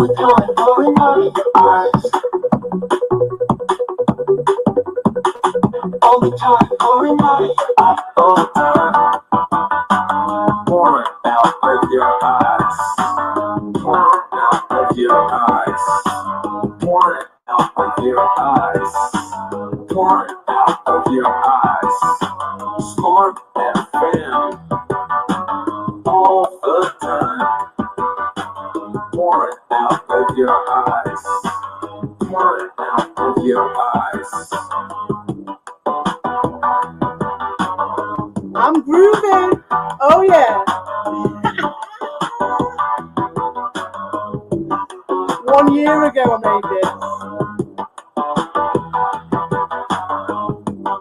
the time, pouring out of your eyes. All the time, pouring out of your eyes. All the time, pouring out of your eyes. Pouring out of your eyes. Pouring out of your eyes. Pouring out of your eyes. Storm and fan all the time. Pouring out of your eyes. Pouring out of your eyes. I'm grooving. Oh yeah. 1 year ago I made this.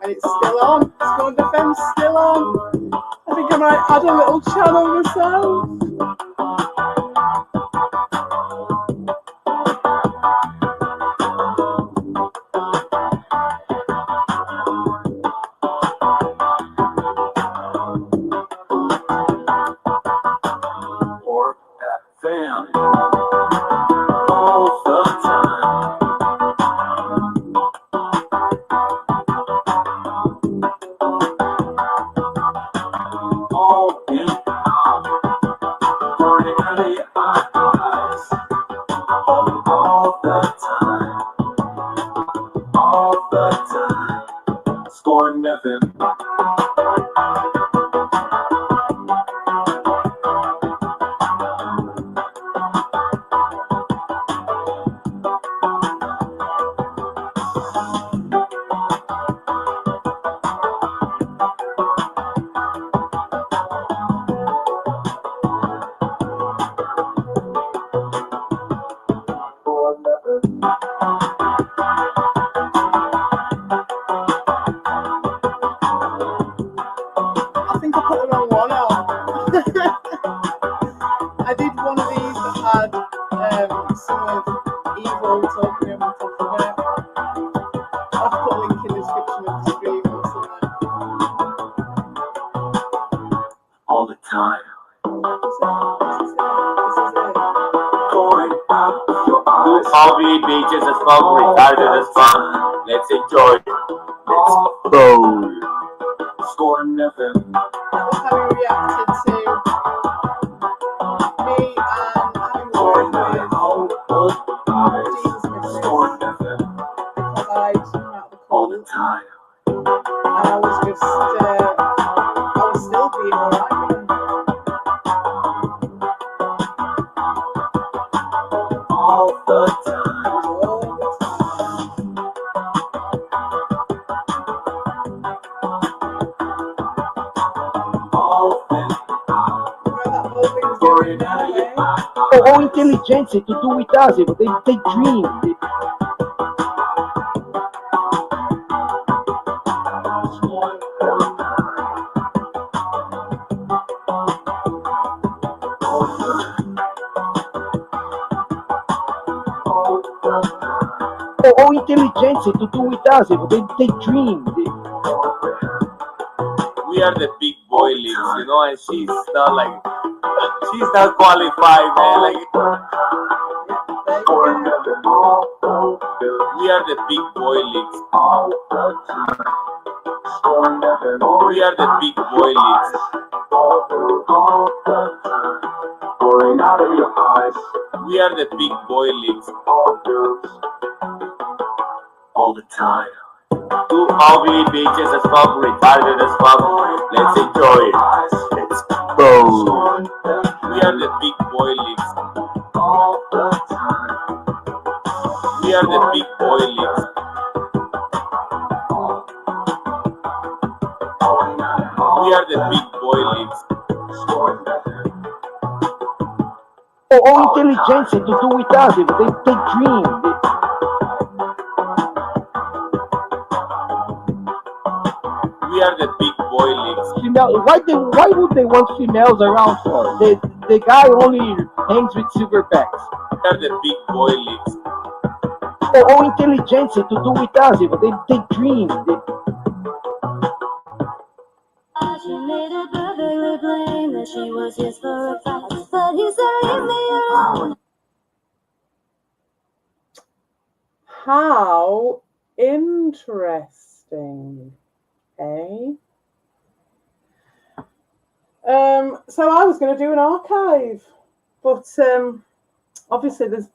And it's still on. Scorn FM's still on. I think I might add a little channel myself. Or that fan all the time. All in out, pouring out of your eyes. All the time. All the time. Scoring nothing. I think I put the wrong one on. I did one of these that had some of evil talking over the top of it. I'll put a link in the description of the stream or something. All the time. This is it. Pouring out of your eyes. All we beaches as fuck, retarded as fuck. Let's enjoy. Let's go. Scoring nothing. That was how he reacted to me and having worked with All the eyes. Jesus Christ Scoring nothing. because I came out of the All cold the time. and I was just, I was still being alright with him. All the It time. was all the time. All in out. You know that whole thing's Pouring going out of your on, eyes. Ou inteligência to do with us, they dream. Scoring all the time. All the time. All the time. Ou inteligência to do with us, they dream. We are the big boy leagues, you know, and she's not like, she's not qualified, man. Like, Scoring nothing. we are the big boy leagues. All the time. Scoring nothing. We are the big boy leagues. All the time. Pouring out of your eyes. We are the big boy leagues. All the time. Two ugly bitches as fuck, retarded as fuck. Let's enjoy it. Let's Go. We are the big boy leagues. all the time. We are the big boy leagues. We are the big boy leagues. Ou inteligência to do with us, they dream. We are the big boy leagues. Female, why would they want females around for? The guy only hangs with silverbacks. We are the big boy leagues. Ou inteligência to do with us, they dream. She made it perfectly plain that she was his for a fight, but he said, leave me alone. How interesting, eh? So I was going to do an archive, but obviously there's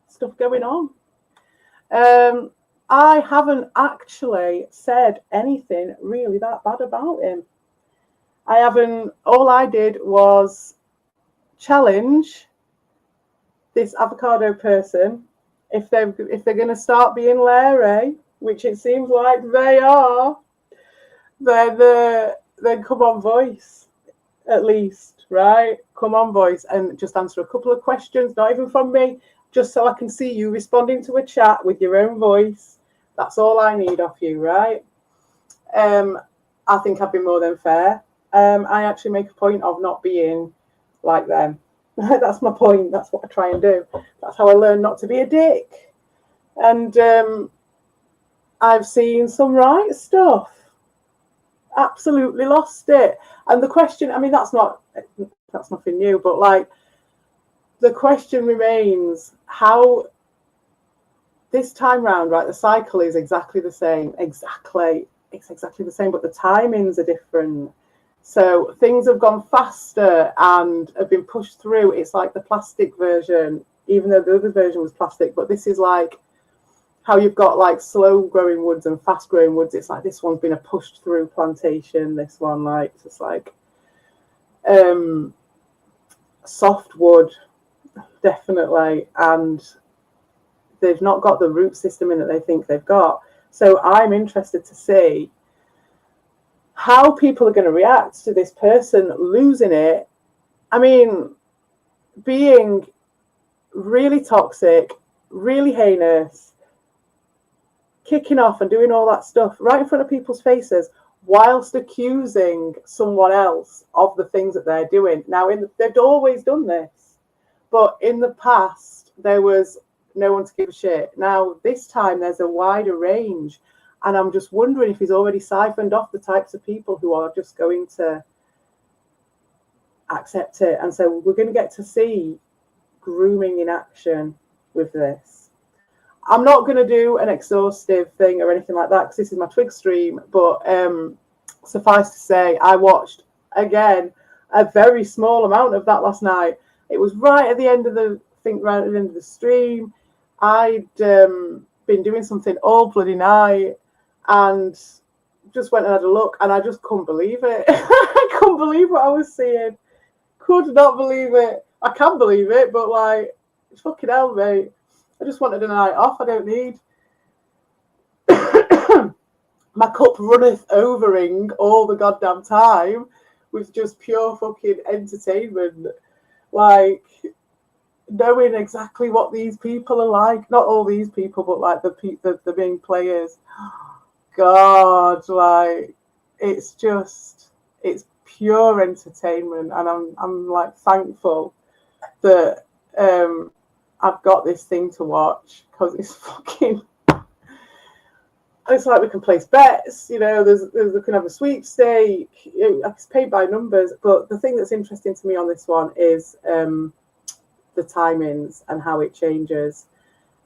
stuff going on. I haven't actually said anything really that bad about him. I haven't. All I did was challenge this avocado person if they're going to start being Larry, which it seems like they are. Then come on, voice, at least, right? Come on, voice, and just answer a couple of questions, not even from me, just so I can see you responding to a chat with your own voice. That's all I need off you, right? I think I've been more than fair. I actually make a point of not being like them. That's my point. That's what I try and do. That's how I learn not to be a dick. And I've seen some right stuff. Absolutely lost it. And the question, I mean, that's nothing new, but like the question remains, how this time round, right, the cycle is exactly the same. Exactly. It's exactly the same, but the timings are different. So things have gone faster and have been pushed through. It's like the plastic version, even though the other version was plastic, but this is like how you've got like slow growing woods and fast growing woods. It's like this one's been a pushed through plantation. This one, like, it's just like soft wood, definitely. And they've not got the root system in that they think they've got. So I'm interested to see how people are going to react to this person losing it. I mean, being really toxic, really heinous, kicking off and doing all that stuff right in front of people's faces whilst accusing someone else of the things that they're doing. Now, they've always done this, but in the past, there was no one to give a shit. Now, this time, there's a wider range. And I'm just wondering if he's already siphoned off the types of people who are just going to accept it. And so we're going to get to see grooming in action with this. I'm not going to do an exhaustive thing or anything like that because this is my Twig stream. But suffice to say, I watched, again, a very small amount of that last night. It was right at the end of the stream. I'd been doing something all bloody night. And just went and had a look, and I just couldn't believe it. I couldn't believe what I was seeing. Could not believe it. I can believe it, but like, it's fucking hell, mate. I just wanted a night off. I don't need. My cup runneth overing all the goddamn time with just pure fucking entertainment. Like, knowing exactly what these people are like. Not all these people, but like the main players. God, like, it's pure entertainment, and I'm like thankful that I've got this thing to watch because it's fucking. It's like we can place bets, you know. We can have a sweepstake. It's paid by numbers, but the thing that's interesting to me on this one is the timings and how it changes.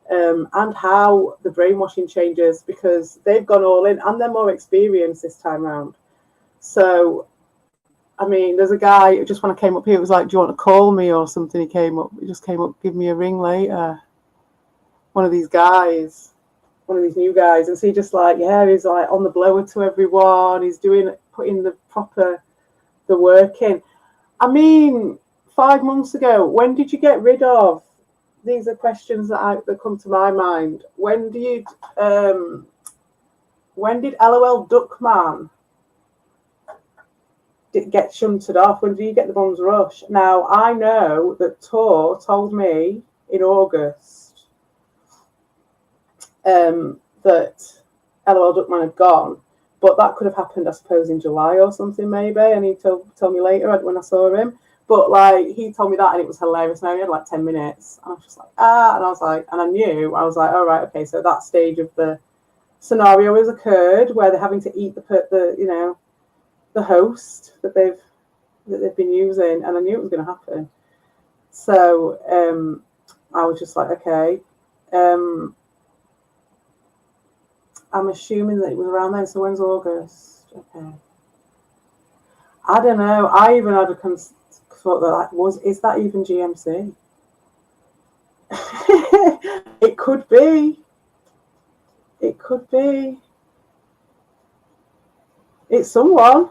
And how the brainwashing changes because they've gone all in and they're more experienced this time round. So, I mean, there's a guy, just when I came up here, it was like, do you want to call me or something? He just came up, give me a ring later. One of these guys, one of these new guys. And so he just like, yeah, he's like on the blower to everyone. He's putting the work in. I mean, 5 months ago, when did you get rid of? These are questions that come to my mind. When did LOL Duckman get shunted off? When did you get the Bums Rush? Now, I know that Tor told me in August that LOL Duckman had gone, but that could have happened, I suppose, in July or something, maybe. And he told me later when I saw him. But like, he told me that, and it was hilarious. And I only had like 10 minutes, and I was just like, and I was like, and I was like, all right, okay. So that stage of the scenario has occurred where they're having to eat the host that they've been using, and I knew it was going to happen. So I was just like, okay. I'm assuming that it was around then. So when's August? Okay. I don't know. I even had a thought that is that even GMC? It could be. It could be. It's someone.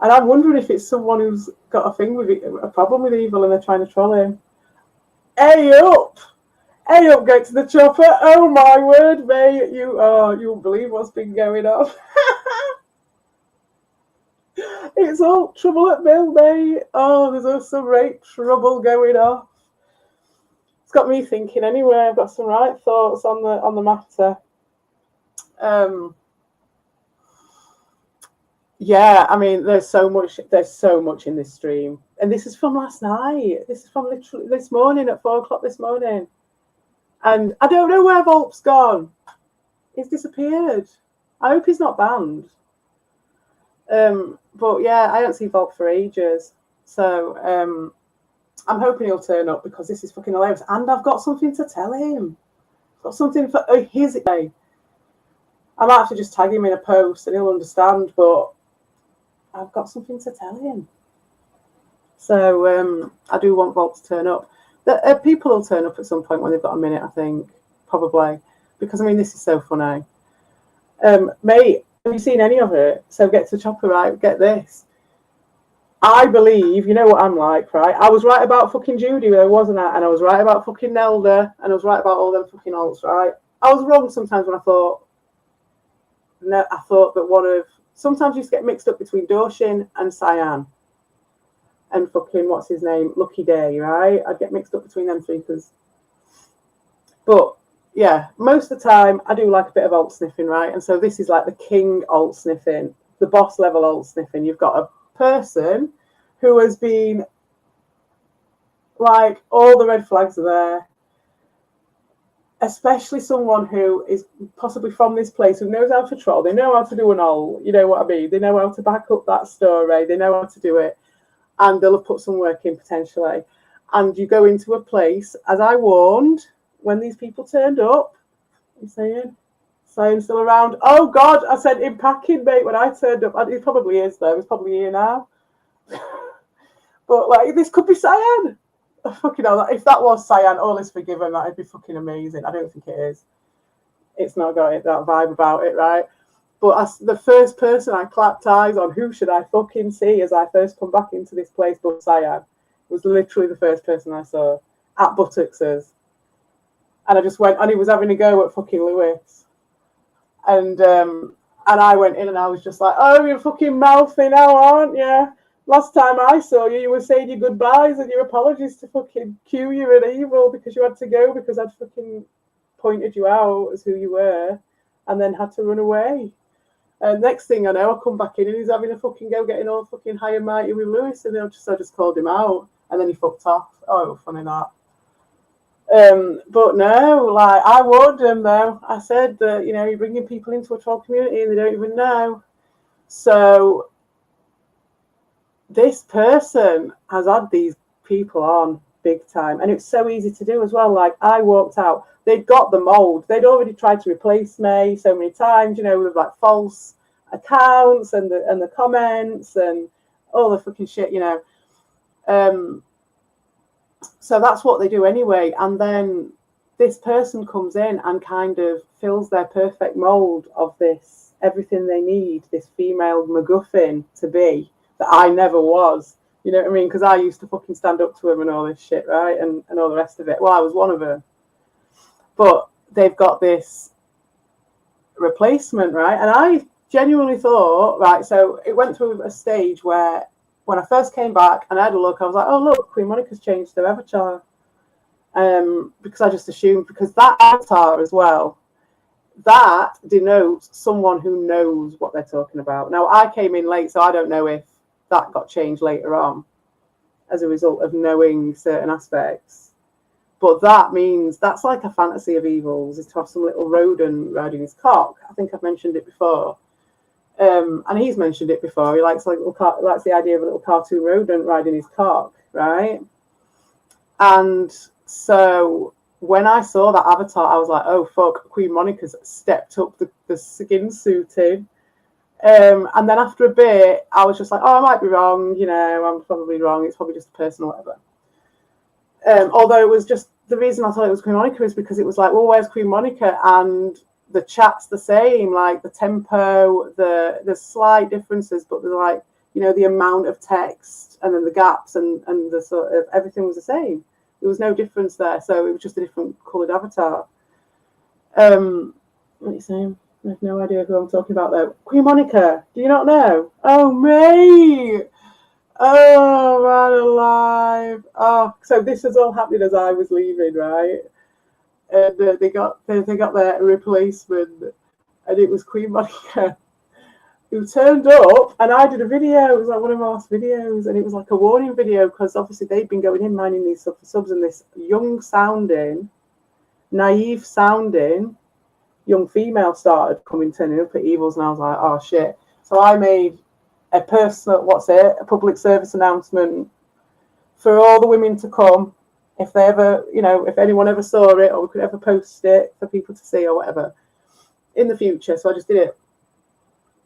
And I'm wondering if it's someone who's got a thing with it, a problem with evil, and they're trying to troll him. Hey up! Hey up, get to the chopper. Oh my word, mate. You won't believe what's been going on. It's all trouble at Mill, mate. Oh, there's also some great trouble going on. It's got me thinking anyway. I've got some right thoughts on the matter. Yeah, I mean, there's so much in this stream, and this is from last night. This is from literally this morning at 4:00 this morning, and I don't know where Volp's gone. He's disappeared. I hope he's not banned. But yeah, I haven't seen Volp for ages, so I'm hoping he'll turn up because this is fucking hilarious, and I've got something to tell him. I've got something for his day. I might have to just tag him in a post and he'll understand, but I've got something to tell him. So I do want Volt to turn up. People will turn up at some point when they've got a minute, I think, probably. Because, I mean, this is so funny. Mate, have you seen any of it? So get to the chopper, right? Get this. I believe, you know what I'm like, right? I was right about fucking Judy though, wasn't I? And I was right about fucking Nelda. And I was right about all them fucking alts, right? I was wrong sometimes when I thought that sometimes you used to get mixed up between Doshin and Cyan and fucking what's his name, Lucky Day, right? I'd get mixed up between them three but yeah, most of the time I do like a bit of alt sniffing, right? And so this is like the king alt sniffing, the boss level alt sniffing. You've got a person who has been like, all the red flags are there. Especially someone who is possibly from this place, who knows how to troll. They know how to do an ult, you know what I mean? They know how to back up that story. They know how to do it. And they'll have put some work in potentially. And you go into a place, as I warned, when these people turned up, I'm saying still around. Oh God, I said in packing, mate, when I turned up. He probably is though, he's probably here now. But like, this could be Cyan. Fucking hell, if that was Cyan, all is forgiven. That'd be fucking amazing. I don't think it is. It's not got that vibe about it, right? But as the first person I clapped eyes on, who should I fucking see as I first come back into this place but Cyan? Was literally the first person I saw at Buttocks's. And I just went, and he was having a go at fucking Lewis. And I went in and I was just like, oh, you're fucking mouthy now, aren't you? Last time I saw you, you were saying your goodbyes and your apologies to fucking Q, you're an evil because you had to go because I'd fucking pointed you out as who you were and then had to run away. And next thing I know, I come back in and he's having a fucking go getting all fucking high and mighty with Lewis, and I just called him out and then he fucked off. Oh, it was funny that. But no, like I warned him though. I said that, you know, you're bringing people into a troll community and they don't even know. So this person has had these people on big time, and it's so easy to do as well. Like I walked out, they'd got the mold, they'd already tried to replace me so many times, you know, with like false accounts and the comments and all the fucking shit, you know. So that's what they do anyway. And then this person comes in and kind of fills their perfect mold of this, everything they need this female MacGuffin to be, that I never was. You know what I mean? Because I used to fucking stand up to him and all this shit, right? And all the rest of it. Well, I was one of them. But they've got this replacement, right? And I genuinely thought, right, so it went through a stage where when I first came back and I had a look, I was like, oh, look, Queen Monica's changed their avatar. Because I just assumed, because that avatar as well, that denotes someone who knows what they're talking about. Now, I came in late, so I don't know if that got changed later on as a result of knowing certain aspects. But that means that's like a fantasy of evils, is to have some little rodent riding his cock. I think I've mentioned it before. And he's mentioned it before. He likes likes the idea of a little cartoon rodent riding his cock, right? And so when I saw that avatar, I was like, oh fuck, Queen Monica's stepped up the skin suiting. And then after a bit, I was just like, oh, I might be wrong, you know, I'm probably wrong. It's probably just a person or whatever. Although it was just, the reason I thought it was Queen Monica is because it was like, well, where's Queen Monica? And the chat's the same, like the tempo, there's slight differences, but there's like, you know, the amount of text and then the gaps and the sort of everything was the same. There was no difference there, so it was just a different coloured avatar. What are you saying? I have no idea who I'm talking about though. Queen Monica, do you not know? Oh, mate! Oh, man alive! Oh, so this was all happening as I was leaving, right? And they got their replacement, and it was Queen Monica who turned up, and I did a video. It was like one of my last videos, and it was like a warning video because obviously they'd been going in mining these subs, and this young sounding, naive sounding young female started turning up at Evils, and I was like, oh shit. So I made a public service announcement for all the women to come, if they ever, you know, if anyone ever saw it or we could ever post it for people to see or whatever in the future. So I just did it.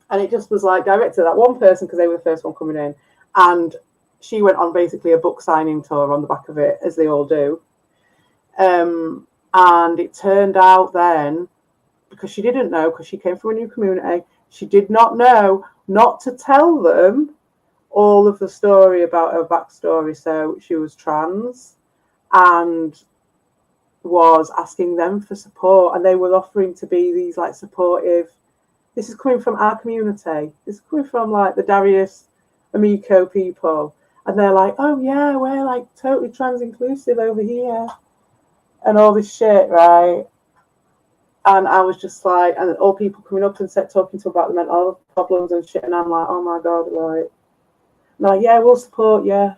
And it just was like directed at that one person because they were the first one coming in. And she went on basically a book signing tour on the back of it, as they all do. And it turned out then, because she didn't know, because she came from a new community, she did not know not to tell them all of the story about her backstory. So she was trans and was asking them for support, and they were offering to be these like supportive. This is coming from our community. This is coming from like the Darius Amico people, and they're like, oh yeah, we're like totally trans inclusive over here and all this shit, right? And I was just like, and all people coming up and talking to about the mental health problems and shit, and I'm like, oh my god, right? Like, yeah, we'll support you.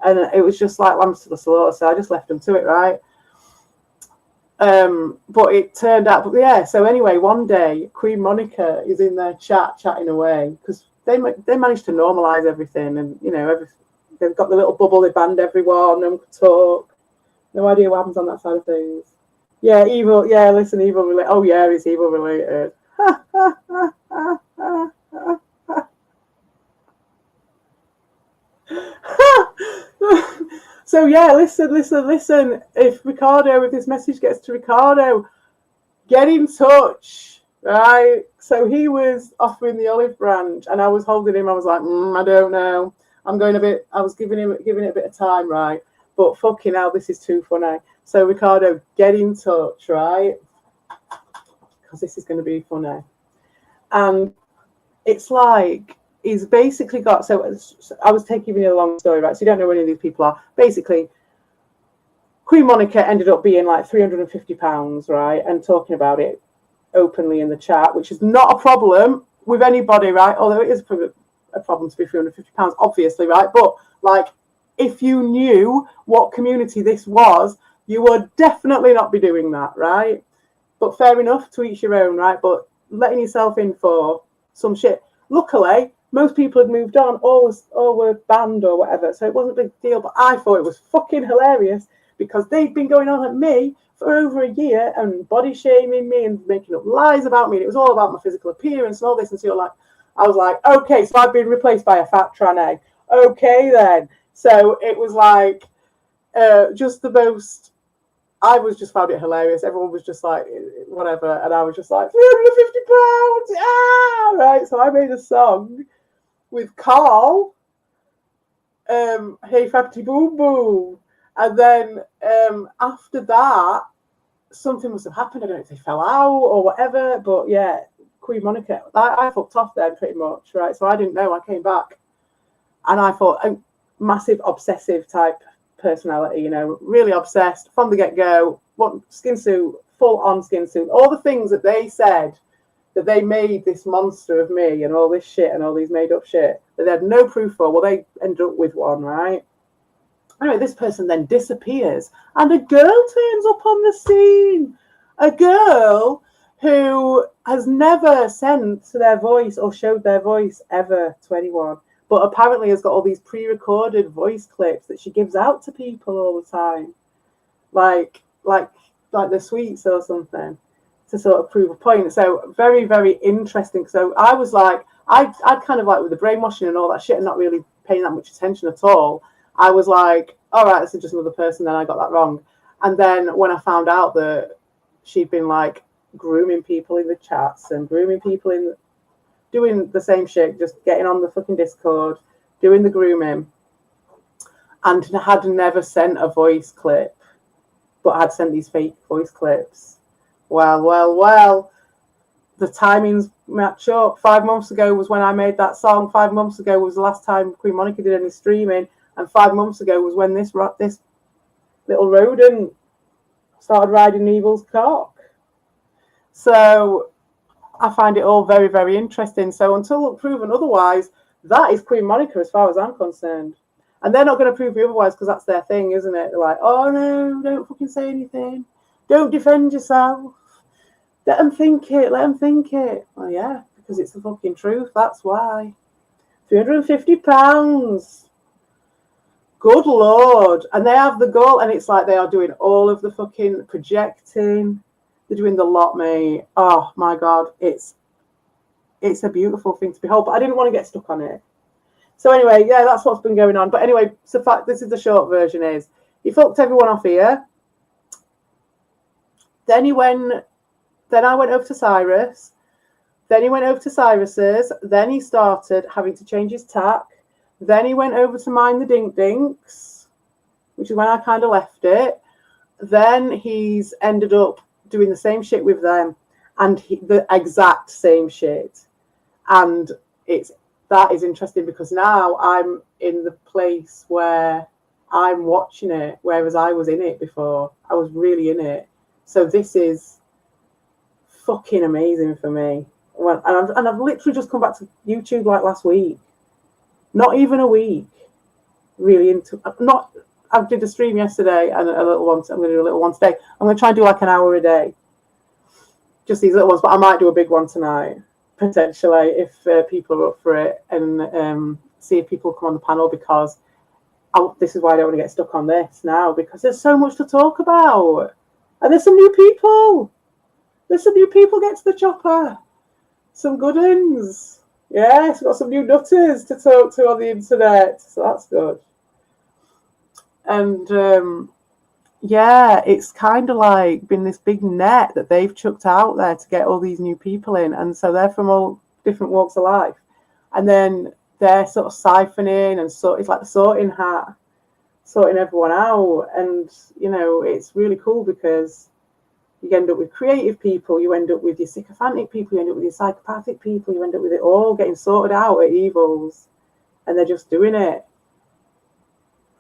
And it was just like lambs to the slaughter, so I just left them to it, right? But it turned out, but yeah. So anyway, one day Queen Monica is in their chatting away because they managed to normalize everything, and you know, they've got the little bubble, they banned everyone, no one could talk. No idea what happens on that side of things. Yeah, evil. Yeah, listen, evil related. Oh yeah, it's evil related. So yeah, listen. If this message gets to Ricardo, get in touch, right? So he was offering the olive branch, and I was holding him. I was like, I don't know. I'm going a bit. I was giving it a bit of time, right? But fucking hell, this is too funny. So Ricardo, get in touch, right? Because this is going to be funny. And it's like, he's basically got, so I was taking you a long story, right? So you don't know who any of these people are. Basically, Queen Monica ended up being like £350, right? And talking about it openly in the chat, which is not a problem with anybody, right? Although it is a problem to be £350, obviously, right? But like, if you knew what community this was, you would definitely not be doing that, right? But fair enough, to each your own, right? But letting yourself in for some shit. Luckily, most people had moved on or were banned or whatever, so it wasn't a big deal. But I thought it was fucking hilarious because they'd been going on at me for over a year and body shaming me and making up lies about me. And it was all about my physical appearance and all this. And so I was like, okay, so I've been replaced by a fat tranny. Okay, then. So it was like just the most. I was just found it hilarious. Everyone was just like, whatever. And I was just like, £350. Ah! Right. So I made a song with Carl. Hey, Fabty Boom Boom. And then after that, something must have happened. I don't know if they fell out or whatever. But yeah, Queen Monica. I fucked off then pretty much. Right. So I didn't know. I came back. And I thought, massive obsessive type personality, you know, really obsessed from the get-go, skin suit, full on skin suit, all the things that they said that they made this monster of me and all this shit and all these made up shit that they had no proof for. Well, they ended up with one, right? Anyway, this person then disappears and a girl turns up on the scene. A girl who has never sent their voice or showed their voice ever to anyone, but apparently has got all these pre-recorded voice clips that she gives out to people all the time. Like, like the sweets or something to sort of prove a point. So very, very interesting. So I was like, I'd kind of like with the brainwashing and all that shit and not really paying that much attention at all. I was like, all right, this is just another person. Then I got that wrong. And then when I found out that she'd been like grooming people in the chats and grooming people in doing the same shit, just getting on the fucking Discord, doing the grooming, and had never sent a voice clip, but had sent these fake voice clips. Well, the timings match up. 5 months ago was when I made that song. 5 months ago was the last time Queen Monica did any streaming, and 5 months ago was when this little rodent started riding Evil's cock. So I find it all very, very interesting. So until proven otherwise, that is Queen Monica as far as I'm concerned. And they're not going to prove me otherwise because that's their thing, isn't it? They're like, oh no, don't fucking say anything. Don't defend yourself. Let them think it. Let them think it. Well, yeah, because it's the fucking truth. That's why. £350. Good Lord. And they have the goal, and it's like they are doing all of the fucking projecting. They're doing the lot, mate. Oh, my God. It's a beautiful thing to behold, but I didn't want to get stuck on it. So anyway, yeah, that's what's been going on. But anyway, so fact, this is the short version is, he fucked everyone off here. Then I went over to Cyrus. Then he went over to Cyrus's. Then he started having to change his tack. Then he went over to Mind the Dink Dinks, which is when I kind of left it. Then he's ended up doing the same shit with them, and the exact same shit. And that is interesting because now I'm in the place where I'm watching it, whereas I was in it before. I was really in it. So this is fucking amazing for me. And I've literally just come back to YouTube like last week. Not even a week. Really into I did a stream yesterday and a little one. I'm going to do a little one today. I'm going to try and do like an hour a day. Just these little ones, but I might do a big one tonight, potentially, if people are up for it, and see if people come on the panel, because this is why I don't want to get stuck on this now, because there's so much to talk about. And there's some new people. Get to the chopper. Some good uns. Yes, we've got some new nutters to talk to on the internet. So that's good. And yeah, it's kind of like been this big net that they've chucked out there to get all these new people in. And so they're from all different walks of life. And then they're sort of siphoning, and so it's like the sorting hat, sorting everyone out. And, you know, it's really cool because you end up with creative people, you end up with your sycophantic people, you end up with your psychopathic people, you end up with it all getting sorted out at Evils. And they're just doing it.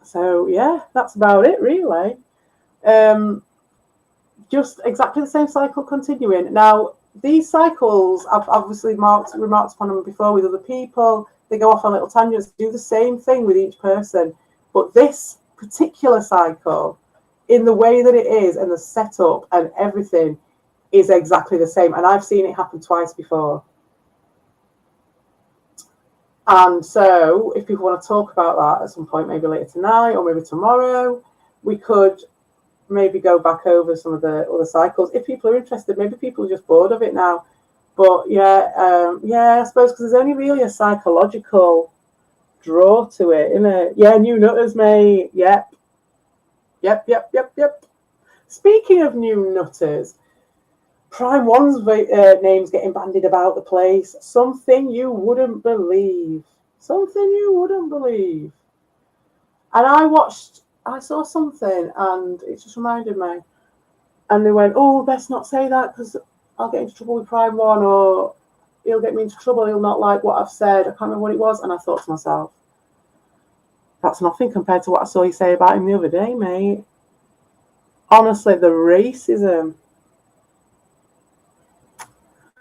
So, yeah, that's about it, really. Just exactly the same cycle continuing. Now, these cycles, I've obviously remarked upon them before with other people. They go off on little tangents, do the same thing with each person. But this particular cycle, in the way that it is and the setup and everything, is exactly the same. And I've seen it happen twice before. And so if people want to talk about that at some point, maybe later tonight or maybe tomorrow, we could maybe go back over some of the other cycles. If people are interested, maybe people are just bored of it now. But yeah, I suppose because there's only really a psychological draw to it, isn't it? Yeah, new nutters, mate. Yep. Speaking of new nutters, Prime One's name's getting bandied about the place. Something you wouldn't believe. And I saw something and it just reminded me. And they went, oh, best not say that because I'll get into trouble with Prime One, or he'll get me into trouble, he'll not like what I've said. I can't remember what it was. And I thought to myself, that's nothing compared to what I saw you say about him the other day, mate. Honestly, the racism.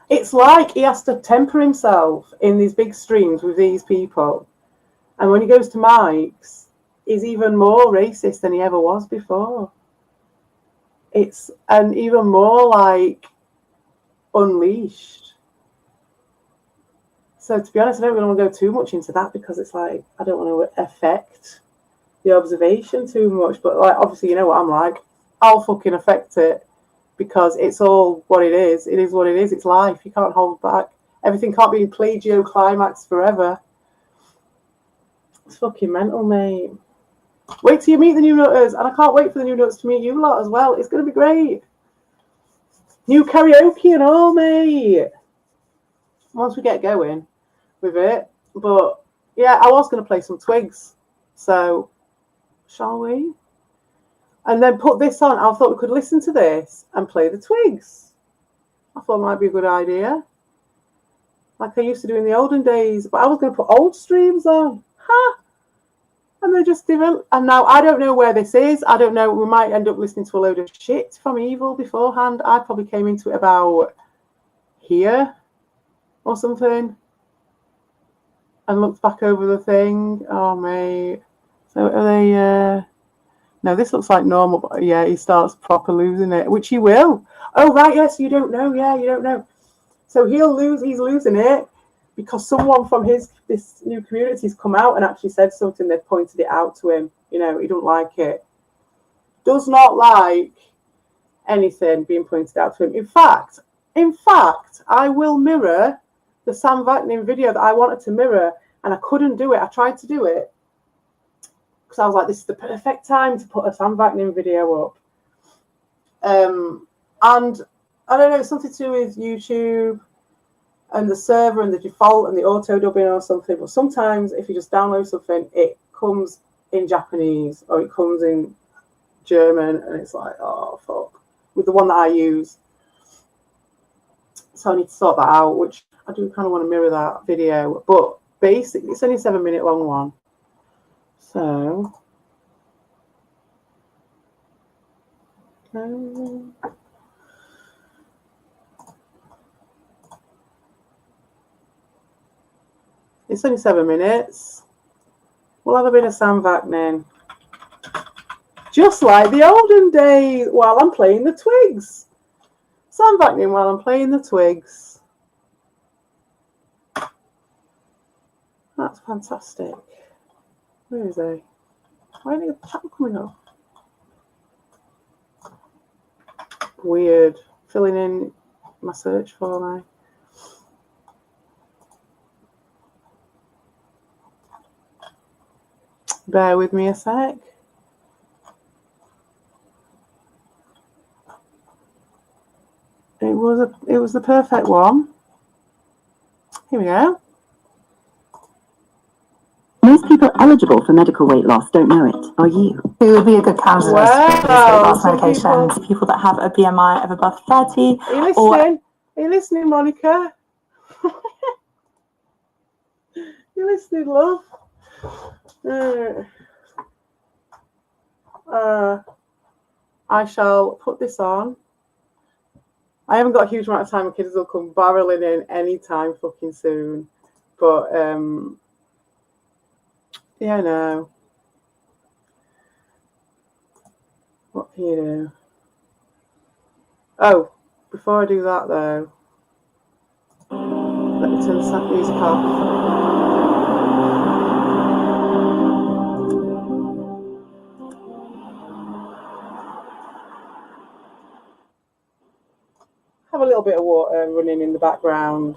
It's like he has to temper himself in these big streams with these people. And when he goes to Mike's, he's even more racist than he ever was before. And even more like unleashed. So to be honest, I don't really want to go too much into that because it's like, I don't want to affect the observation too much. But like, obviously, you know what I'm like. I'll fucking affect it, because it's all what it is. It is what it is. It's life. You can't hold back. Everything can't be in plagio climax forever. It's fucking mental, mate. Wait till you meet the new nutters, and I can't wait for the new nutters to meet you lot as well. It's going to be great. New karaoke and all, mate. Once we get going with it. But yeah, I was going to play some twigs. So, shall we? And then put this on. I thought we could listen to this and play the twigs. I thought it might be a good idea. Like I used to do in the olden days. But I was going to put old streams on. Ha! And they just didn't. And now I don't know where this is. I don't know. We might end up listening to a load of shit from Evil beforehand. I probably came into it about here or something. And looked back over the thing. Oh, mate. So are they... No, this looks like normal, but yeah, he starts proper losing it, which he will. Oh, right, yes, you don't know. Yeah, you don't know. So he's losing it because someone from this new community's come out and actually said something. They've pointed it out to him. You know, he don't like it. Does not like anything being pointed out to him. In fact, I will mirror the Sam Vaknin video that I wanted to mirror, and I couldn't do it. I tried to do it. Because I was like, this is the perfect time to put a Sam Vaknin video up. And I don't know, it's something to do with YouTube and the server and the default and the auto dubbing or something. But sometimes if you just download something, it comes in Japanese or it comes in German, and it's like, oh, fuck. With the one that I use. So I need to sort that out, which I do kind of want to mirror that video. But basically, it's only a 7-minute long one. So, it's only 7 minutes. We'll have a bit of Sam Vaknin. Just like the olden days while I'm playing the twigs. Sam Vaknin while I'm playing the twigs. That's fantastic. Where is he? Why ain't the chat coming up? Weird. Filling in my search for me. Bear with me a sec. It was the perfect one. Here we go. Most people eligible for medical weight loss don't know it. Are you? Who would be a good candidate for weight loss some medications? People that have a BMI of above 30. Are you listening? Are you listening, Monica? You listening, love? I shall put this on. I haven't got a huge amount of time. My kids will come barreling in any time fucking soon. But yeah, no. What can you do? Oh, before I do that though, let me turn the music off. Have a little bit of water running in the background.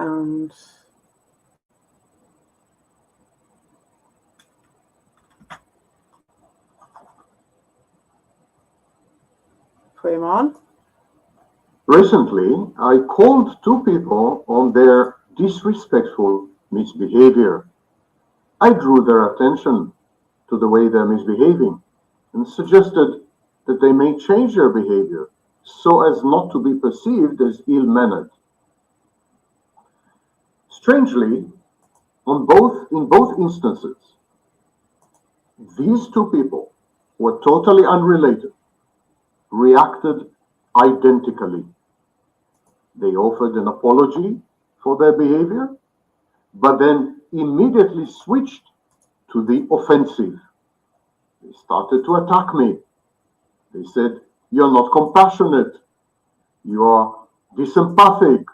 And put him on. Recently, I called 2 people on their disrespectful misbehavior. I drew their attention to the way they're misbehaving and suggested that they may change their behavior so as not to be perceived as ill-mannered. Strangely, in both instances, these 2 people were totally unrelated, reacted identically. They offered an apology for their behavior, but then immediately switched to the offensive. They started to attack me. They said, "You're not compassionate. You are disempathic.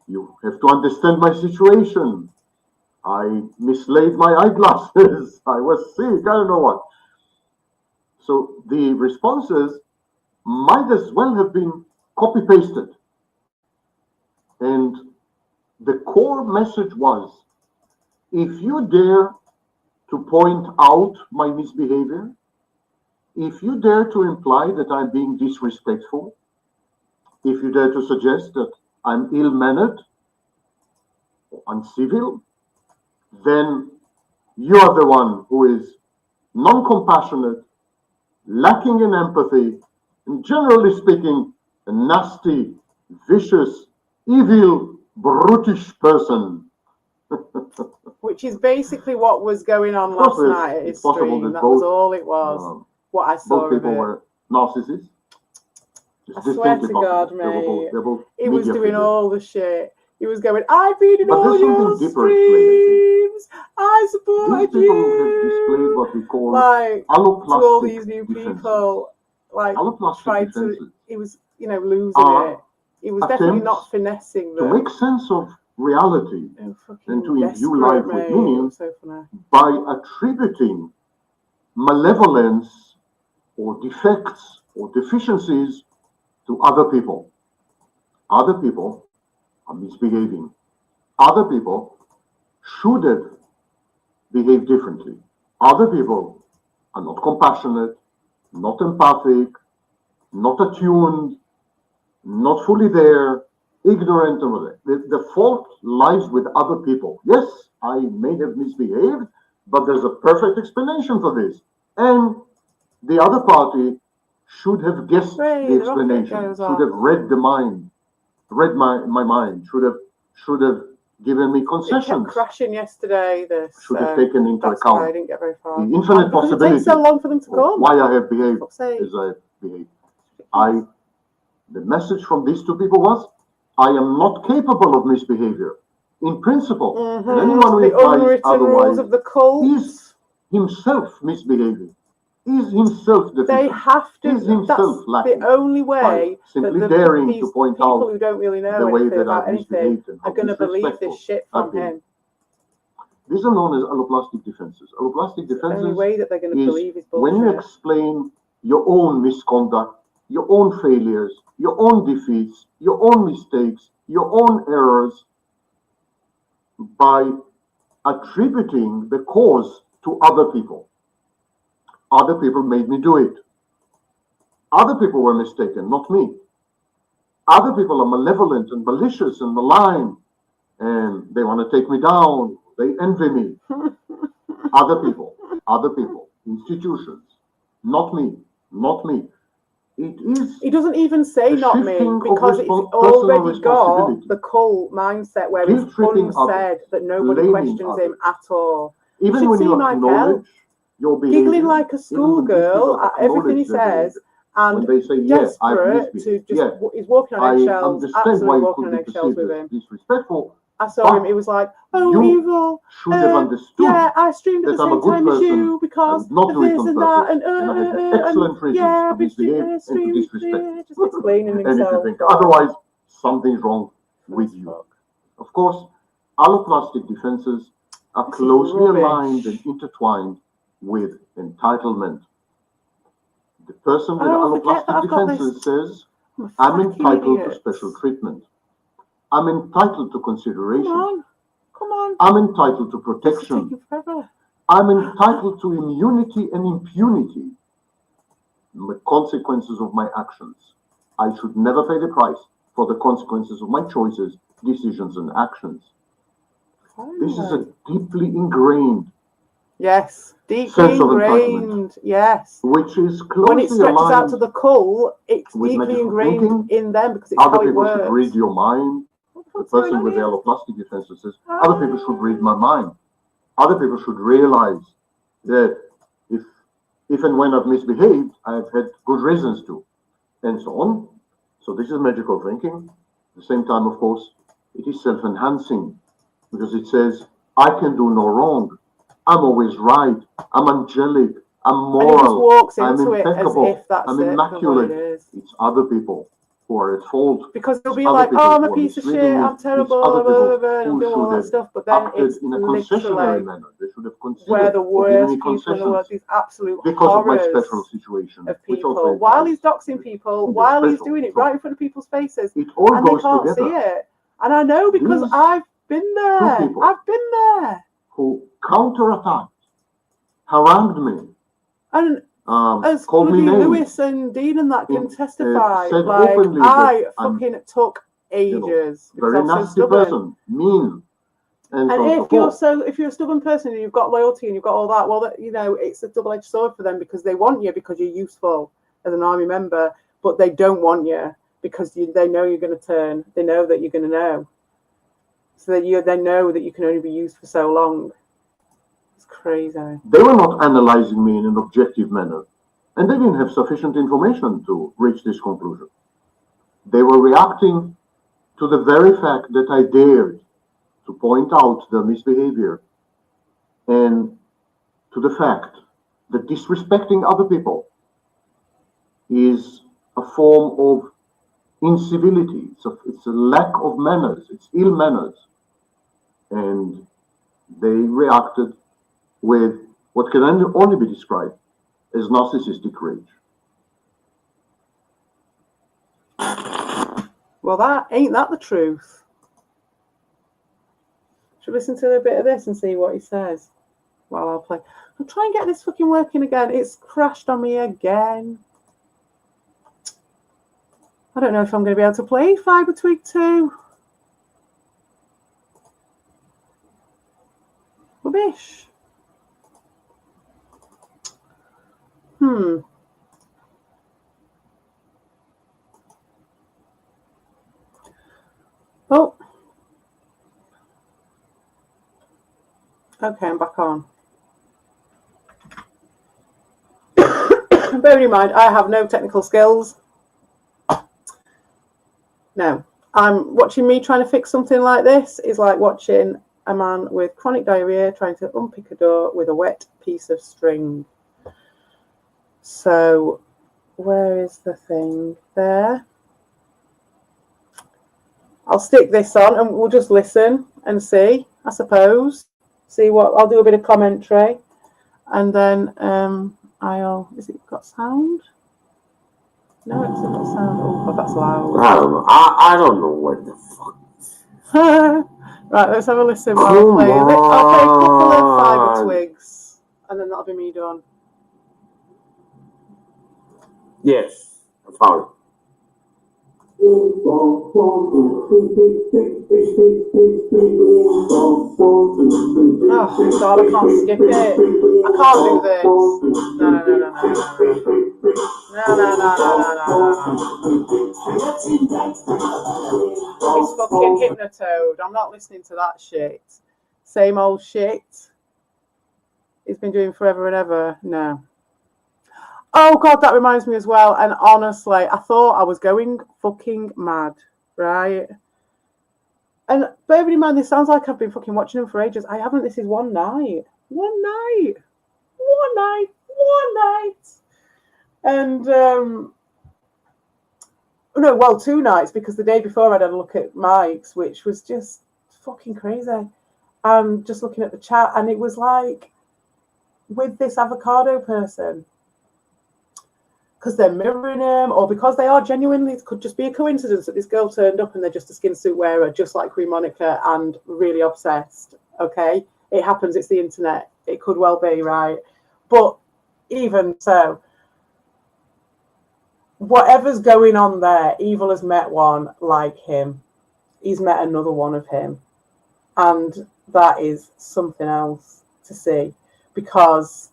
You have to understand my situation. I mislaid my eyeglasses. I was sick. I don't know what. So the responses might as well have been copy pasted. And the core message was, if you dare to point out my misbehavior, if you dare to imply that I'm being disrespectful, if you dare to suggest that I'm ill-mannered or uncivil, then you're the one who is non-compassionate, lacking in empathy, and generally speaking, a nasty, vicious, evil, brutish person. Which is basically what was going on Of course, last night at his it's possible stream. that That was both, all it was. What I saw both people of it. were narcissists. It's I swear distinctly to possible. God, They were both, mate. they're both He was media doing figures. all the shit. He was going, I've been in But all there's your something deeper at play, I think. streams. I These supported people have displayed you. what we call Like, to all alloplastic these new defenses. people, like, Alloplastic tried to, defenses he was, you know, losing are it. He was definitely not attempts finessing to them. make sense of reality Oh, fucking and to imbue desperate, life mate. with It meaning was so funny. by attributing malevolence or defects or deficiencies to other people. Other people are misbehaving. Other people should have behaved differently. Other people are not compassionate, not empathic, not attuned, not fully there, ignorant of it. The fault lies with other people. Yes, I may have misbehaved, but there's a perfect explanation for this. And the other party should have guessed Hey, the the rocket explanation, goes should off. have read the mind, read my mind, should have given me It kept concessions, crashing yesterday. This should have taken into that's why I account didn't get very far. the infinite Because it possibility takes so long for them to of come. why I have behaved For fuck's sake. as I have behaved. The message from these two people was, I am not capable of misbehavior. In principle, and anyone who The implies unwritten rules otherwise of the cult. is himself misbehaving, is himself They deficient, have to. is himself That's lacking. the only way that Simply daring to these point people out who don't really know the way anything that about I've anything misbehaved and how are going to believe disrespectful this shit I've from been. him. These are known as alloplastic defenses. Alloplastic The only defenses way that they're going to is believe is when you bullshit. explain your own misconduct, your own failures, your own defeats, your own mistakes, your own errors, by attributing the cause to other people. Other people made me do it. Other people were mistaken, not me. Other people are malevolent and malicious and malign, and they want to take me down. They envy me. Other people, institutions, not me, not me. It is. He doesn't even say a not me, shifting of because it's personal already got responsibility. the cult mindset where it's Guilt-tripping unsaid others, that nobody blaming questions him others. at all. Even should when see you Mike acknowledge your behavior, Giggling like a even when these schoolgirl people at everything he acknowledge their says, behavior, when and they say, yeah, I've desperate to misbehaved, just, yeah, he's walking on I eggshells, understand absolutely why it walking could on be eggshells perceived with as him. disrespectful. I saw him, but he was like, oh, you evil. should have understood Yeah, I streamed at that the I'm a same good time as person. you I because would not of do it this on and purpose, that, and I had excellent reasons yeah, to I've been misbehave and to streaming, disrespect. just explaining And if you himself. think otherwise, something's wrong with you. Fuck. Of course, alloplastic defenses are This is closely rubbish. aligned and intertwined with entitlement. The person with Oh, forget that alloplastic I've got defenses says, I'm a I'm fucking entitled idiot. to special treatment. I'm entitled to consideration. Come on. I'm entitled to This is protection. taking forever. I'm entitled to immunity and impunity. The consequences of my actions. I should never pay the price for the consequences of my choices, decisions, and actions. This is a deeply ingrained Yes, deeply sense of ingrained. entitlement. Yes. Which is When it closely stretches out aligned to the cult, it's with deeply magical ingrained thinking. in them because it's Other how it people should works. read your mind. What the The fuck's going person on with the here? alloplastic defenses says, other people should read my mind. Other people should realize that if and when I've misbehaved, I've had good reasons to, and so on. So this is magical thinking. At the same time, of course, it is self-enhancing because it says, I can do no wrong. I'm always right. I'm angelic. I'm And he just moral. walks I'm into it as impeccable. if that's I'm it. immaculate. It is. It's other people who are at fault. Because they'll be Other like, people oh, I'm a who are piece of shit, misleading I'm it. terrible, It's other blah, blah, people blah, and who do all should that have stuff, but then acted it's in a concessionary literally manner. They should have where considered the or given worst me people in the concessions world, these absolute because of my horrors special situation. of which also people, while implies he's doxing people, in the while he's special. doing it So right in front of people's faces, it all and they goes can't together. see it. And I know because These I've been there. people I've been there. who counterattacked, harangued me, And as called me bloody names, Lewis and Dean and that can testify, said like, openly I that I'm, fucking took ages because very I'm so nasty stubborn. person, mean, and so on And and so forth. if you're a stubborn person and you've got loyalty and you've got all that, well, that, you know, it's a double-edged sword for them because they want you because you're useful as an army member, but they don't want you because they know you're going to turn. They know that you're going to know, so that they know that you can only be used for so long. It's crazy. They were not analyzing me in an objective manner, and they didn't have sufficient information to reach this conclusion. They were reacting to the very fact that I dared to point out the misbehavior and to the fact that disrespecting other people is a form of incivility. It's a lack of manners. It's ill manners. And they reacted with what can only be described as narcissistic rage. Well, ain't that the truth? Should we listen to a bit of this and see what he says while I'll play. I'll try and get this fucking working again. It's crashed on me again. I don't know if I'm going to be able to play Fiber Twig 2. Rubbish. Oh. Okay, I'm back on. Bearing in mind, I have no technical skills. No. Watching me trying to fix something like this is like watching a man with chronic diarrhea trying to unpick a door with a wet piece of string. So, where is the thing? There. I'll stick this on and we'll just listen and see, I suppose. See what, I'll do a bit of commentary. And then is it got sound? No, it's not got sound. Oh, God, that's loud. I don't know. I don't know what the fuck. Right, let's have a listen while I play it. I'll play a couple of Fiber Twigs, and then that'll be me done. Yes, I found it. Oh, God, I can't skip it. I can't do this. No. It's fucking Hypnotoad. I'm not listening to that shit. Same old shit. He's been doing forever and ever. No. Oh, God, that reminds me as well. And honestly, I thought I was going fucking mad, right? And bear in mind, this sounds like I've been fucking watching him for ages. I haven't. This is one night. And, no, well, 2 nights, because the day before I'd had a look at Mike's, which was just fucking crazy. Just looking at the chat, and it was like, with this avocado person, because they're mirroring him, or because they are genuinely, it could just be a coincidence that this girl turned up and they're just a skin suit wearer, just like Queen Monica, and really obsessed. Okay, it happens. It's the internet. It could well be, right? But even so, whatever's going on there, Evil has met one like him. He's met another one of him, and that is something else to see, because,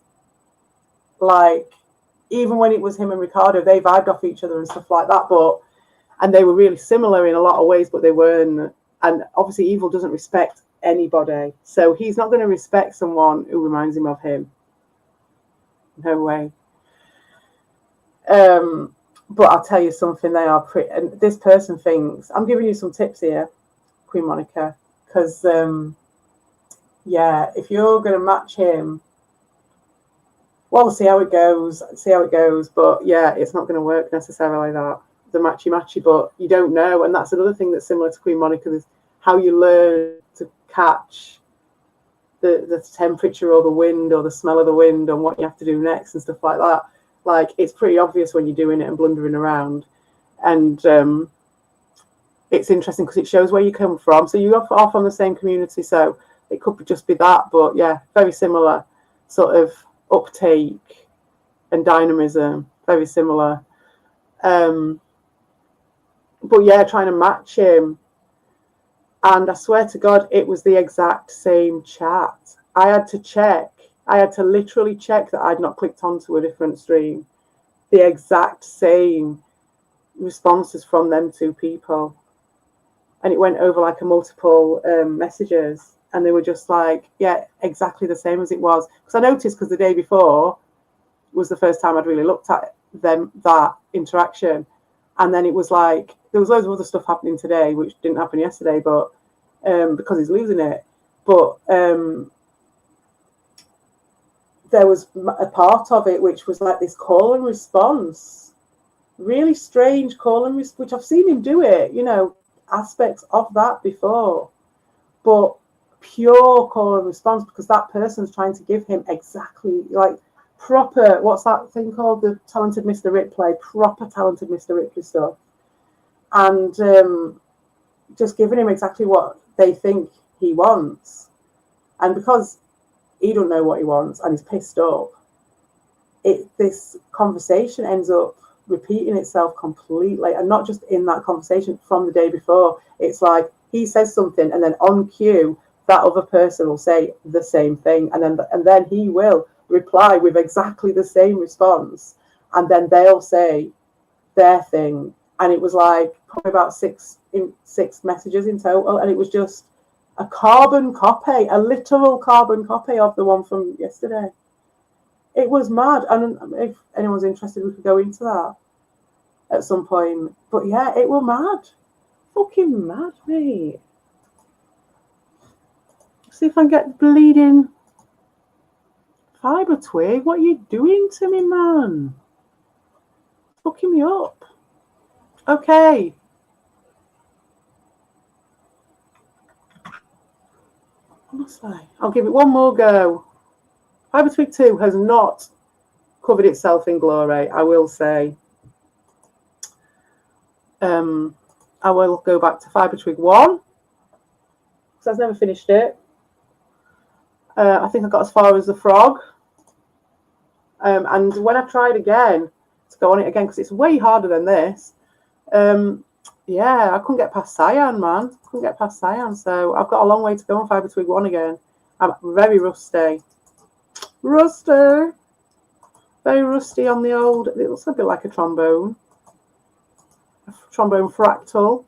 like, even when it was him and Ricardo, they vibed off each other and stuff like that, and they were really similar in a lot of ways, but they weren't. And obviously Evil doesn't respect anybody, so he's not going to respect someone who reminds him of him. No way. But I'll tell you something, they are pretty, and this person thinks, I'm giving you some tips here, Queen Monica, because yeah, if you're going to match him, well, we'll see how it goes. But yeah, it's not going to work necessarily, that. the matchy, but you don't know. And that's another thing that's similar to Queen Monica, is how you learn to catch the temperature or the wind or the smell of the wind and what you have to do next and stuff like that. Like, it's pretty obvious when you're doing it and blundering around. And it's interesting because it shows where you come from. So you're all from the same community, so it could just be that. But yeah, very similar sort of uptake and dynamism, very similar. But yeah, trying to match him. And I swear to God, it was the exact same chat. I had to check. I had to literally check that I'd not clicked onto a different stream. The exact same responses from them two people. And it went over like a multiple messages. And they were just like, yeah, exactly the same as it was. Because I noticed, because the day before was the first time I'd really looked at that interaction. And then it was like, there was loads of other stuff happening today, which didn't happen yesterday, but because he's losing it. But there was a part of it which was like this call and response, really strange call and response, which I've seen him do it, you know, aspects of that before, but pure call and response, because that person's trying to give him exactly like proper, what's that thing called, the Talented Mr. Ripley, proper Talented Mr. Ripley stuff, and just giving him exactly what they think he wants. And because he don't know what he wants and he's pissed up, this conversation ends up repeating itself completely, and not just in that conversation from the day before. It's like he says something, and then on cue that other person will say the same thing, and then he will reply with exactly the same response, and then they'll say their thing. And it was like probably about six messages in total, and it was just a carbon copy, a literal carbon copy of the one from yesterday. It was mad. And if anyone's interested, we could go into that at some point. But yeah, it was mad. Fucking mad, mate. See if I can get bleeding fibre twig. What are you doing to me, man? Fucking me up. Okay. Honestly, I'll give it one more go. Fibre twig 2 has not covered itself in glory, I will say. I will go back to Fibre twig 1 because I've never finished it. I think I got as far as the frog. And when I tried again to go on it again, because it's way harder than this, yeah, I couldn't get past cyan, man. Couldn't get past cyan, so I've got a long way to go on Fibre twig 1 again. I'm very rusty. Rusty. Very rusty on the old, it looks a bit like a trombone. A trombone fractal.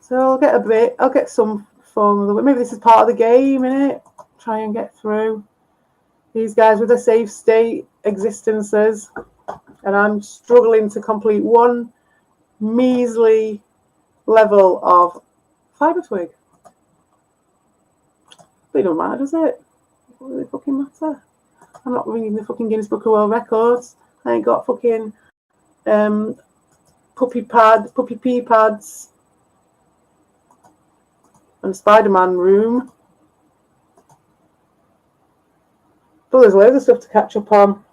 So I'll get some form of the, maybe this is part of the game, innit? Try and get through these guys with their safe state existences. And I'm struggling to complete one measly level of Fibre twig. But it don't matter, does it? What does it fucking matter? I'm not ringing the fucking Guinness Book of World Records. I ain't got fucking puppy pee pads and Spider-Man room. But there's loads of stuff to catch up on.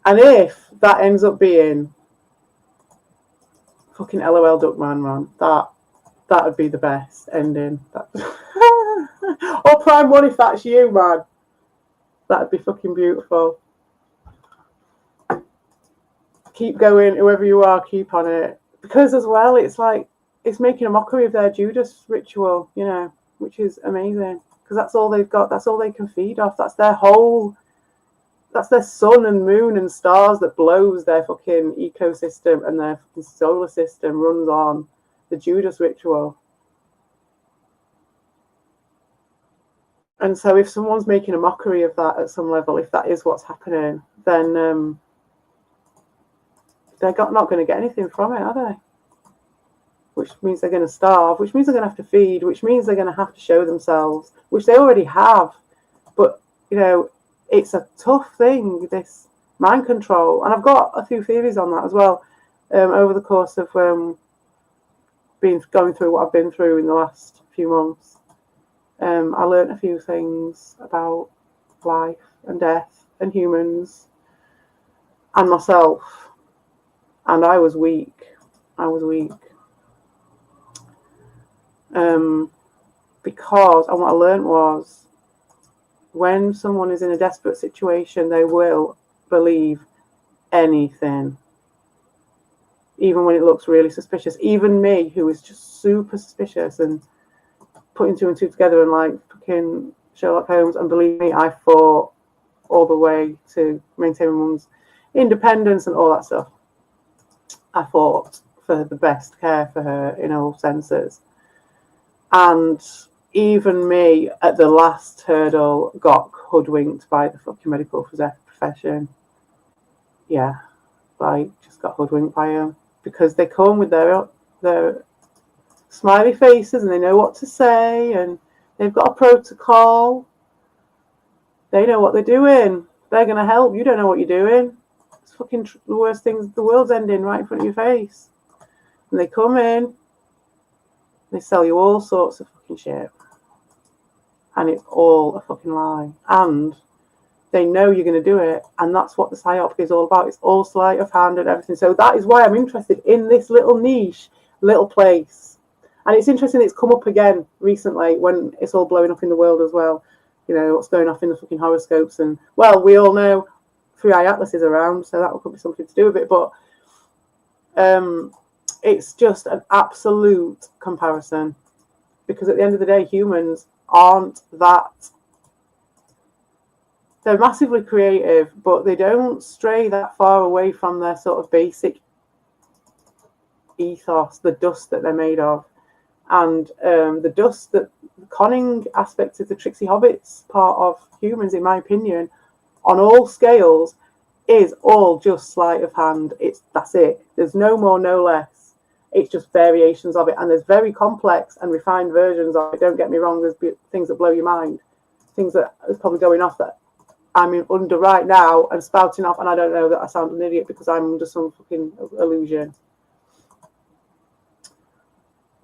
And if that ends up being fucking LOL Duckman, man, that would be the best ending. Or Prime 1 if that's you, man. That'd be fucking beautiful. Keep going, whoever you are, keep on it. Because as well, it's like, it's making a mockery of their Judas ritual, you know, which is amazing. Because that's all they've got, that's all they can feed off. That's their whole, that's their sun and moon and stars that blows their fucking ecosystem, and their fucking solar system runs on the Judas ritual. And so if someone's making a mockery of that at some level, if that is what's happening, then they're not going to get anything from it, are they? which means they're going to starve, which means they're going to have to feed, which means they're going to have to show themselves, which they already have. But, you know, it's a tough thing, this mind control. And I've got a few theories on that as well, over the course of going through what I've been through in the last few months. I learned a few things about life and death and humans and myself. And I was weak. Because, and what I learned was, when someone is in a desperate situation, they will believe anything, even when it looks really suspicious. Even me, who is just super suspicious and putting two and two together and like fucking Sherlock Holmes, and believe me, I fought all the way to maintain my mum's independence and all that stuff. I fought for the best care for her in all senses. And even me, at the last hurdle, got hoodwinked by the fucking medical profession. Yeah, like, just got hoodwinked by them. Because they come with their smiley faces and they know what to say and they've got a protocol. They know what they're doing. They're going to help. You don't know what you're doing. It's fucking the worst things. The world's ending right in front of your face. And they come in. They sell you all sorts of fucking shit. And it's all a fucking lie. And they know you're going to do it. And that's what the psyop is all about. It's all sleight of hand and everything. So that is why I'm interested in this little niche, little place. And it's interesting it's come up again recently when it's all blowing up in the world as well. You know, what's going off in the fucking horoscopes. And, well, we all know Three-Eye Atlas is around, so that could be something to do with it. But it's just an absolute comparison. Because at the end of the day, humans aren't that. They're massively creative, but they don't stray that far away from their sort of basic ethos, the dust that they're made of. And the dust, that the conning aspect of the tricksy hobbits part of humans, in my opinion, on all scales, is all just sleight of hand. That's it. There's no more, no less. It's just variations of it. And there's very complex and refined versions of it. Don't get me wrong, there's things that blow your mind. Things that is probably going off that I'm under right now and spouting off, and I don't know that I sound an idiot because I'm under some fucking illusion.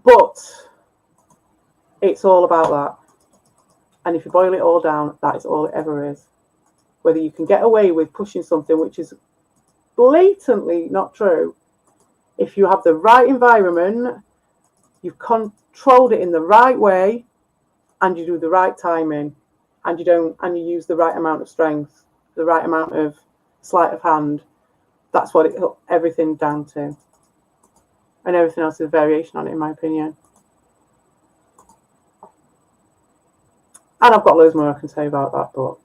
But it's all about that. And if you boil it all down, that is all it ever is. Whether you can get away with pushing something which is blatantly not true, if you have the right environment, you've controlled it in the right way, and you do the right timing, and you use the right amount of strength, the right amount of sleight of hand, that's what everything down to. And everything else is a variation on it, in my opinion. And I've got loads more I can say about that, but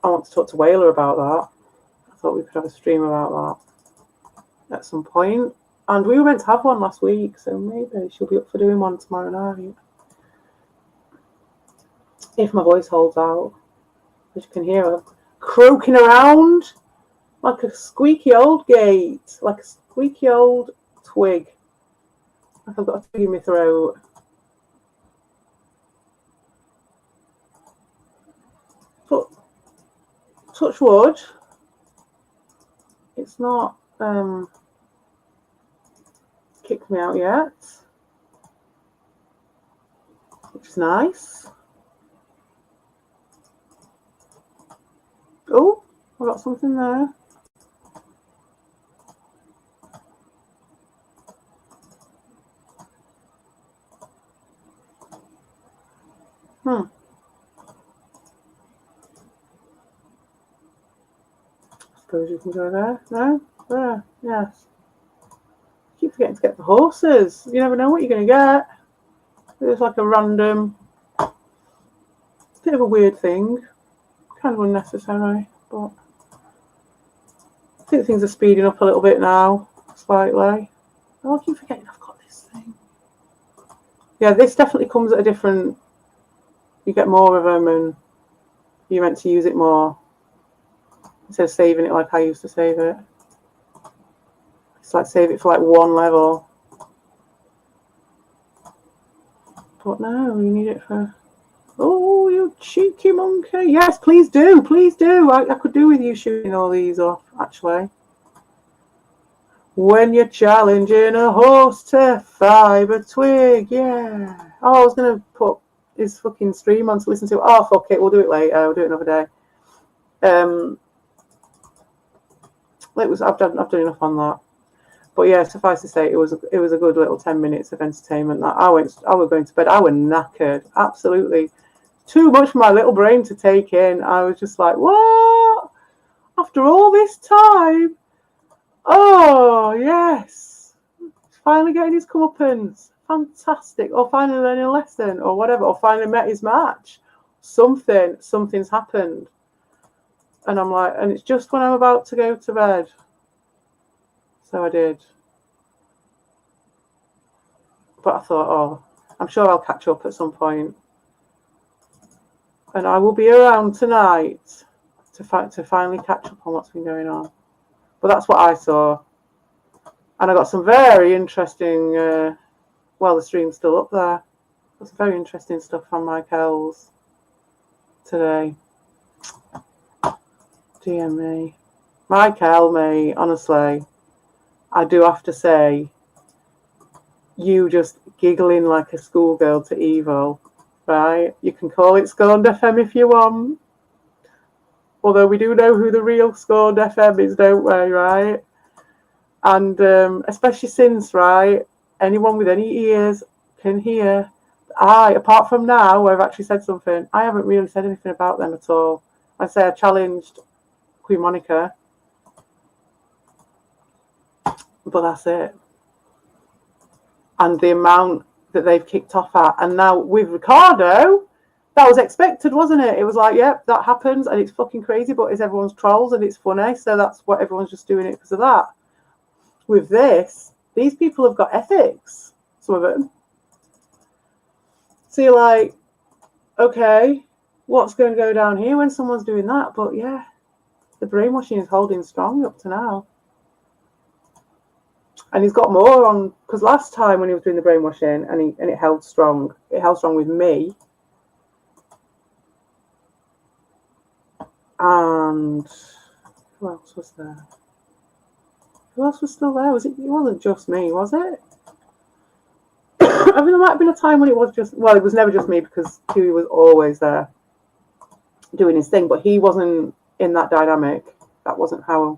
I want to talk to Whaler about that. I thought we could have a stream about that at some point. And we were meant to have one last week, so maybe she'll be up for doing one tomorrow night. If my voice holds out. As you can hear her croaking around like a squeaky old gate, like a squeaky old twig. Like I've got a twig in my throat. But touch wood, it's not kicked me out yet, which is nice. Oh, I've got something there. Suppose you can go there. No? There. Yes. I keep forgetting to get the horses. You never know what you're going to get. It's like a random, bit of a weird thing. Kind of unnecessary, but I think things are speeding up a little bit now, slightly. Oh, I keep forgetting I've got this thing. Yeah, this definitely comes at a different. You get more of them, and you're meant to use it more instead of saving it like I used to save it. It's like save it for like one level. But no, you need it for... Oh, you cheeky monkey. Yes, please do. Please do. I could do with you shooting all these off, actually. When you're challenging a horse to fibre twig. Yeah. Oh, I was going to put his fucking stream on to listen to. Oh, fuck it. We'll do it later. We'll do it another day. I've done enough on that. But yeah, suffice to say, it was a good little 10 minutes of entertainment. That I was going to bed. I was knackered. Absolutely. Too much for my little brain to take in. I was just like, what? After all this time? Oh, yes. Finally getting his comeuppance. Fantastic. Or finally learning a lesson or whatever. Or finally met his match. Something's happened. And I'm like, and it's just when I'm about to go to bed. So I did. But I thought, oh, I'm sure I'll catch up at some point. And I will be around tonight to finally catch up on what's been going on. But that's what I saw. And I got some very interesting, the stream's still up there. Got some very interesting stuff from Michael's today. Dear me. Michael, mate, honestly, I do have to say, you just giggling like a schoolgirl to evil. Right, you can call it Scorned FM if you want. Although we do know who the real Scorned FM is, don't we, right? And especially since, right, anyone with any ears can hear. Apart from now, where I've actually said something, I haven't really said anything about them at all. I say I challenged Queen Monica. But that's it. And the amount that they've kicked off at, and now with Ricardo, that was expected, wasn't it? It was like, yep, that happens, and it's fucking crazy, but it's everyone's trolls, and it's funny, so that's what everyone's just doing it because of that. With this, these people have got ethics, some of them. So you're like, okay, what's going to go down here when someone's doing that? But yeah, the brainwashing is holding strong up to now. And he's got more on, because last time when he was doing the brainwashing and it held strong with me. And who else was there? Who else was still there? It wasn't just me, was it? I mean, there might have been a time when it was just, well, it was never just me because Huey was always there doing his thing, but he wasn't in that dynamic. That wasn't how.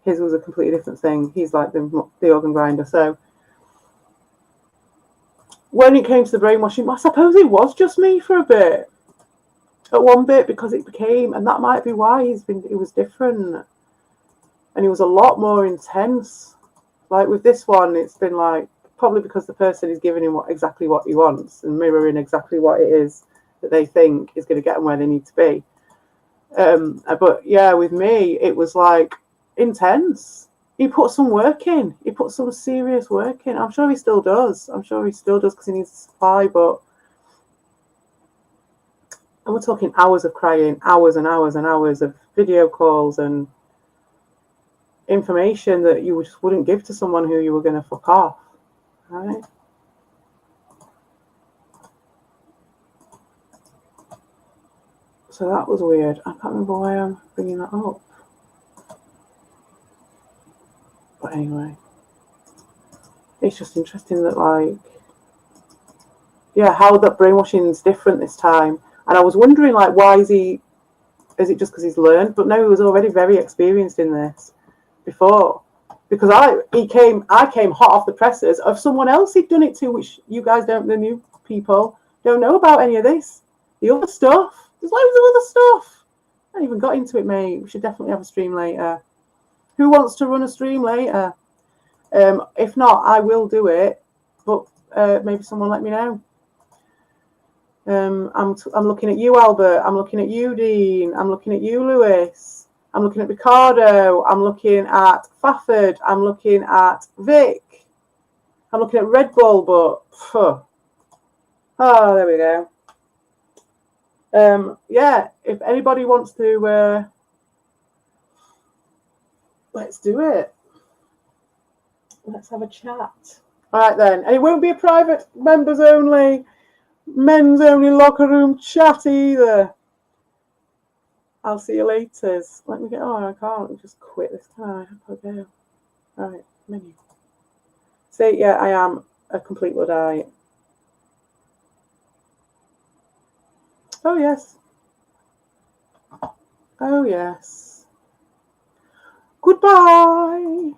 His was a completely different thing. He's like the organ grinder. So when it came to the brainwashing, I suppose it was just me for a bit. At one bit, because it became, and that might be why it was different. And it was a lot more intense. Like with this one, it's been like, probably because the person is giving him exactly what he wants and mirroring exactly what it is that they think is going to get them where they need to be. But yeah, with me, it was like, intense. He put some work in. He put some serious work in. I'm sure he still does. Because he needs to supply. But and we're talking hours of crying, hours and hours and hours of video calls and information that you just wouldn't give to someone who you were going to fuck off, right? So that was weird. I can't remember why I'm bringing that up. But anyway, it's just interesting that, like, yeah, how that brainwashing is different this time. And I was wondering, like, why is it just because he's learned? But no, he was already very experienced in this before. Because I came hot off the presses of someone else he'd done it to, which you guys the new people don't know about any of this. The other stuff. There's loads of other stuff. I haven't even got into it, mate. We should definitely have a stream later. Who wants to run a stream later? If not, I will do it. But maybe someone let me know. I'm looking at you, Albert. I'm looking at you, Dean. I'm looking at you, Lewis. I'm looking at Ricardo. I'm looking at Fafford. I'm looking at Vic. I'm looking at Red Bull, but oh, there we go. Yeah, if anybody wants to, let's do it. Let's have a chat. All right then. And it won't be a private members only, men's only locker room chat either. I'll see you later. Let me get on. I can't just quit this time. Okay. Right, menu. See, yeah, I am a complete Luddite. Oh, yes. Oh, yes. Goodbye.